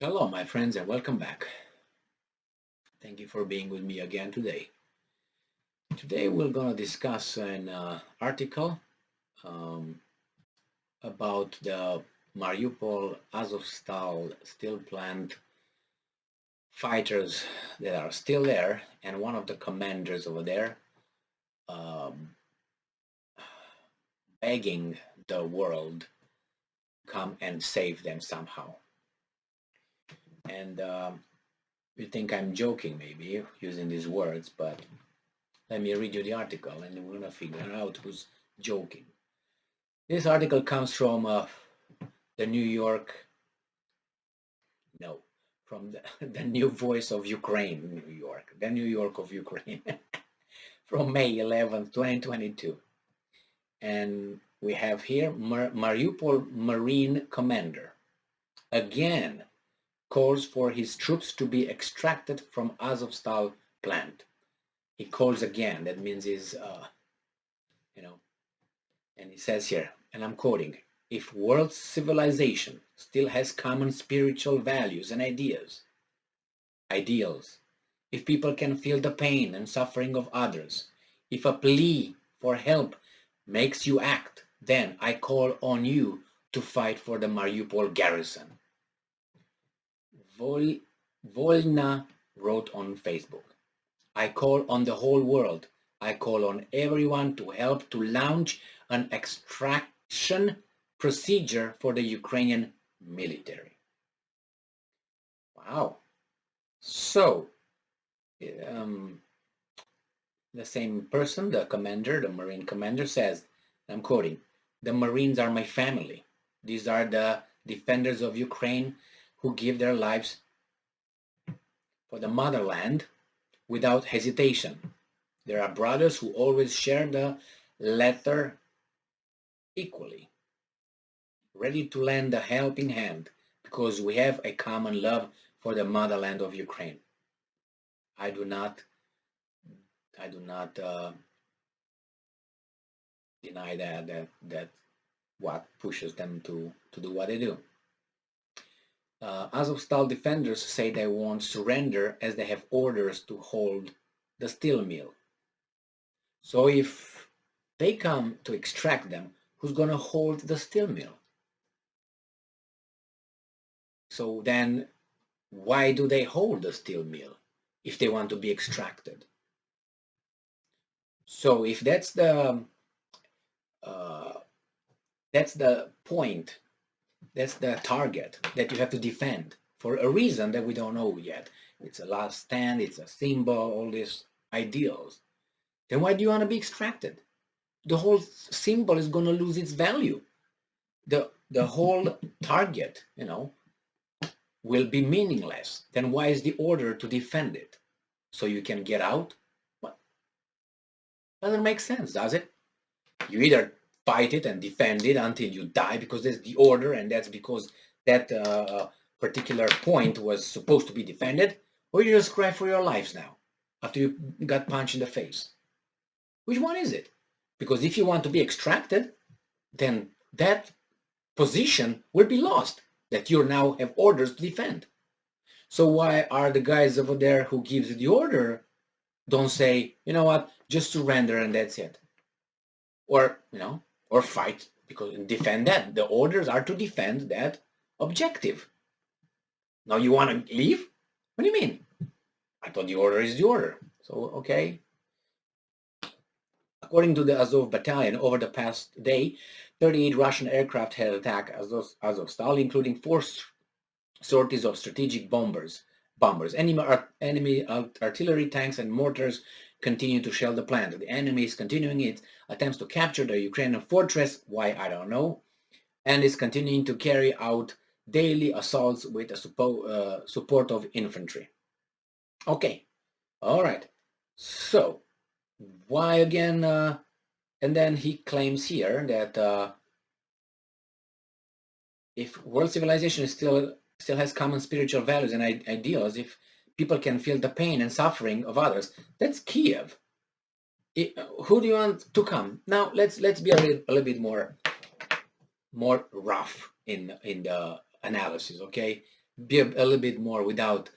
Hello, my friends, and welcome back. Thank you for being with me again today. Today, we're going to discuss an article um, about the Mariupol Azovstal steel plant fighters that are still there, and one of the commanders over there um, begging the world to come and save them somehow. And you think I'm joking, maybe, using these words, but let me read you the article and we're going to figure out who's joking. This article comes from the New York, no, from the New Voice of Ukraine, New York, the New York of Ukraine, from May 11th, 2022. And we have here Mariupol Marine Commander again calls for his troops to be extracted from Azovstal plant. He calls again, that means he's, you know, and he says here, and I'm quoting, if world civilization still has common spiritual values and ideals, if people can feel the pain and suffering of others, if a plea for help makes you act, then I call on you to fight for the Mariupol garrison. Volna wrote on Facebook, I call on the whole world. I call on everyone to help to launch an extraction procedure for the Ukrainian military. Wow. So, um, the same person, the commander, the Marine commander says, I'm quoting, the Marines are my family. These are the defenders of Ukraine who give their lives for the motherland without hesitation. There are brothers who always share the letter equally, ready to lend a helping hand because we have a common love for the motherland of Ukraine. I do not deny that what pushes them to do what they do. Azovstal defenders say they won't surrender as they have orders to hold the steel mill. So if they come to extract them, who's going to hold the steel mill? So then why do they hold the steel mill if they want to be extracted? So if uh, that's the point, that's the target that you have to defend for a reason that we don't know yet. It's a last stand, it's a symbol, all these ideals. Then why do you want to be extracted? The whole symbol is going to lose its value. The whole target, will be meaningless. Then why is the order to defend it? So you can get out? What? Doesn't make sense, does it? You either fight it and defend it until you die because there's the order and that's because that particular point was supposed to be defended, or you just cry for your lives now after you got punched in the face. Which one is it? Because if you want to be extracted, then that position will be lost that you now have orders to defend. So why are the guys over there who gives the order don't say, you know what, just surrender and that's it? Or, or fight because defend that. The orders are to defend that objective. Now you want to leave? What do you mean? I thought the order is the order. So, okay. According to the Azov battalion, over the past day, 38 Russian aircraft had attacked Azovstal, including 4 sorties of strategic bombers. Enemy artillery tanks and mortars continue to shell the plant. The enemy is continuing its attempts to capture the Ukrainian fortress, why I don't know, and is continuing to carry out daily assaults with the support of infantry. Okay, all right. So, why again? And then he claims here that if world civilization is still has common spiritual values and ideals, if people can feel the pain and suffering of others, that's Kiev. Who do you want to come? Now let's be a little bit more rough in the analysis, okay? be a little bit more without,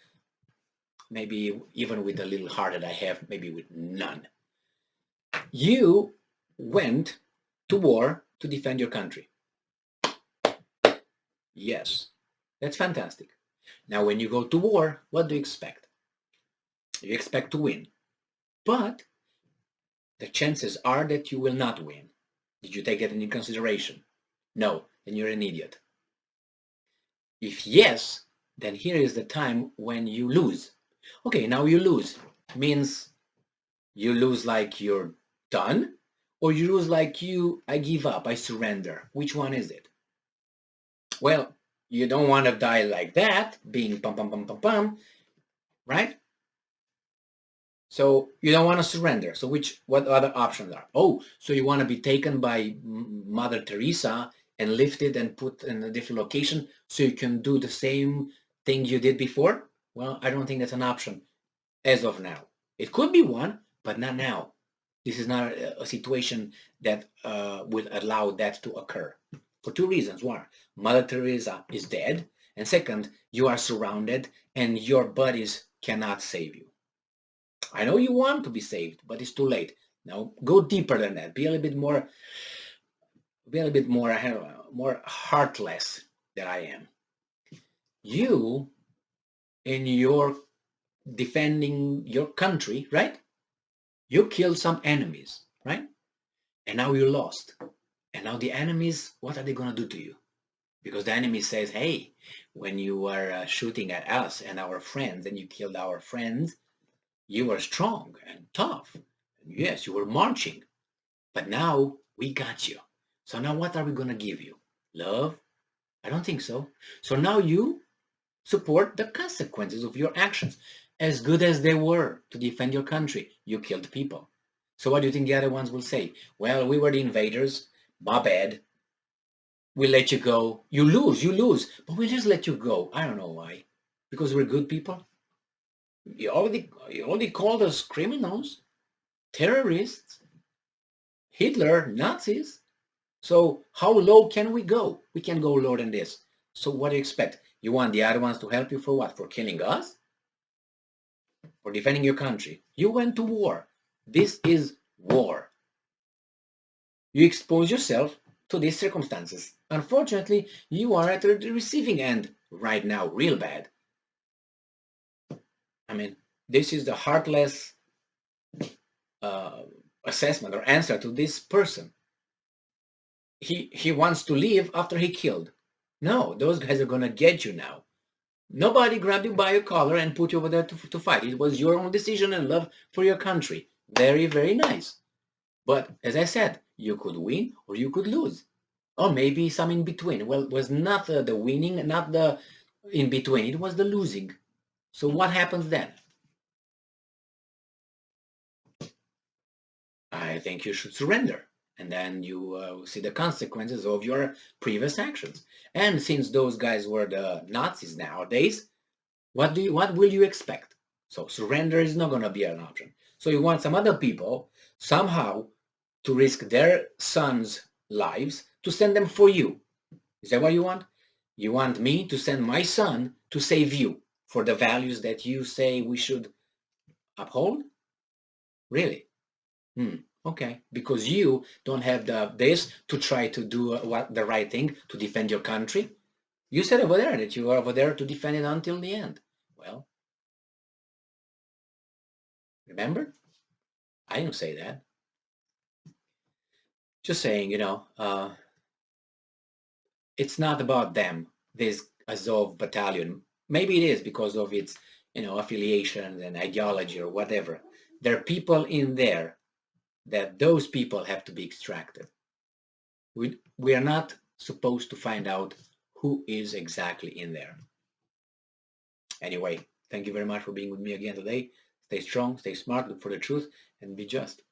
maybe even with the little heart that I have, maybe with none. You went to war to defend your country. Yes, that's fantastic. Now, when you go to war, what do you expect? You expect to win. But the chances are that you will not win. Did you take that into consideration? No, then you're an idiot. If yes, then here is the time when you lose. Okay, now you lose. Means you lose like you're done, or you lose like I give up, I surrender. Which one is it? Well, you don't want to die like that, being pum pum pum pum pum, right? So you don't want to surrender. So what other options are? Oh, so you want to be taken by Mother Teresa and lifted and put in a different location so you can do the same thing you did before? Well, I don't think that's an option as of now. It could be one, but not now. This is not a situation that will allow that to occur. For two reasons. One, Mother Teresa is dead. And second, you are surrounded and your buddies cannot save you. I know you want to be saved, but it's too late. Now go deeper than that. Be a little bit more, more heartless than I am. You, in your defending your country, right? You killed some enemies, right? And now you lost. And now the enemies, what are they going to do to you? Because the enemy says, hey, when you were shooting at us and our friends and you killed our friends, you were strong and tough. Yes, you were marching. But now we got you. So now what are we going to give you? Love? I don't think so. So now you support the consequences of your actions. As good as they were to defend your country, you killed people. So what do you think the other ones will say? Well, we were the invaders. My bad. We let you go. You lose. But we'll just let you go. I don't know why. Because we're good people. You already called us criminals, terrorists, Hitler, Nazis. So how low can we go? We can go lower than this. So what do you expect? You want the other ones to help you for what? For killing us? For defending your country? You went to war. This is war. You expose yourself to these circumstances. Unfortunately, you are at the receiving end right now, real bad. I mean, this is the heartless uh, assessment or answer to this person. He wants to leave after he killed. No, those guys are gonna get you now. Nobody grabbed you by your collar and put you over there to fight. It was your own decision and love for your country. Very, very nice. But as I said, you could win or you could lose. Or maybe some in between. Well, it was not the winning, not the in between. It was the losing. So what happens then? I think you should surrender. And then you see the consequences of your previous actions. And since those guys were the Nazis nowadays, what will you expect? So surrender is not going to be an option. So you want some other people somehow to risk their sons' lives to send them for you. Is that what you want? You want me to send my son to save you for the values that you say we should uphold? Really? Okay, because you don't have this to try to do what the right thing to defend your country. You said over there that you are over there to defend it until the end. Well, remember? I didn't say that. Just saying, it's not about them, this Azov battalion. Maybe it is because of its, affiliation and ideology or whatever. There are people in there that those people have to be extracted. We are not supposed to find out who is exactly in there. Anyway, thank you very much for being with me again today. Stay strong, stay smart, look for the truth, and be just.